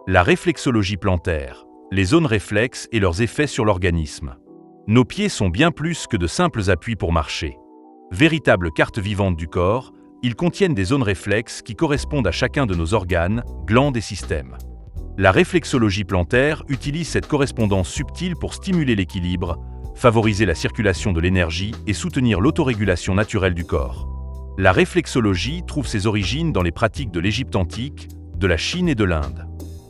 La réflexologie plantaire, les zones réflexes et leurs effets sur l'organisme. Nos pieds sont bien plus que de simples appuis pour marcher. Véritables cartes vivantes du corps, ils contiennent des zones réflexes qui correspondent à chacun de nos organes, glandes et systèmes. La réflexologie plantaire utilise cette correspondance subtile pour stimuler l'équilibre, favoriser la circulation de l'énergie et soutenir l'autorégulation naturelle du corps. La réflexologie trouve ses origines dans les pratiques de l'Égypte antique, de la Chine et de l'Inde.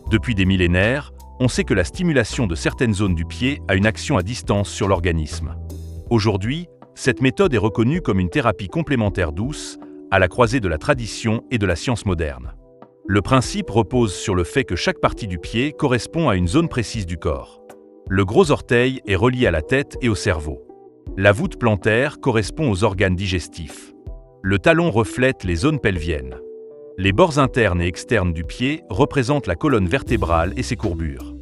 Depuis des millénaires, on sait que la stimulation de certaines zones du pied a une action à distance sur l'organisme. Aujourd'hui, cette méthode est reconnue comme une thérapie complémentaire douce, à la croisée de la tradition et de la science moderne. Le principe repose sur le fait que chaque partie du pied correspond à une zone précise du corps. Le gros orteil est relié à la tête et au cerveau. La voûte plantaire correspond aux organes digestifs. Le talon reflète les zones pelviennes. Les bords internes et externes du pied représentent la colonne vertébrale et ses courbures.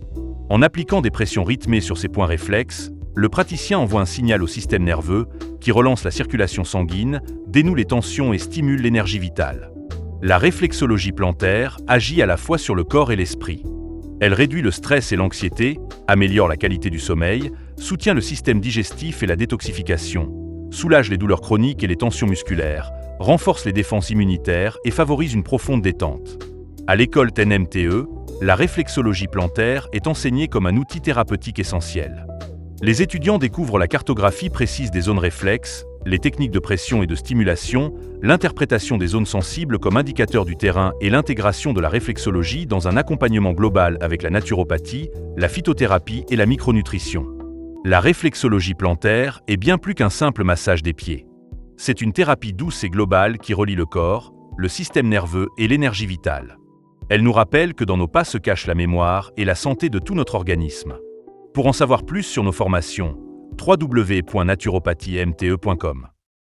En appliquant des pressions rythmées sur ces points réflexes, le praticien envoie un signal au système nerveux qui relance la circulation sanguine, dénoue les tensions et stimule l'énergie vitale. La réflexologie plantaire agit à la fois sur le corps et l'esprit. Elle réduit le stress et l'anxiété, améliore la qualité du sommeil, soutient le système digestif et la détoxification, soulage les douleurs chroniques et les tensions musculaires, renforce les défenses immunitaires et favorise une profonde détente. À l'école TNMTE, la réflexologie plantaire est enseignée comme un outil thérapeutique essentiel. Les étudiants découvrent la cartographie précise des zones réflexes, les techniques de pression et de stimulation, l'interprétation des zones sensibles comme indicateur du terrain et l'intégration de la réflexologie dans un accompagnement global avec la naturopathie, la phytothérapie et la micronutrition. La réflexologie plantaire est bien plus qu'un simple massage des pieds. C'est une thérapie douce et globale qui relie le corps, le système nerveux et l'énergie vitale. Elle nous rappelle que dans nos pas se cache la mémoire et la santé de tout notre organisme. Pour en savoir plus sur nos formations, www.naturopathie-mte.com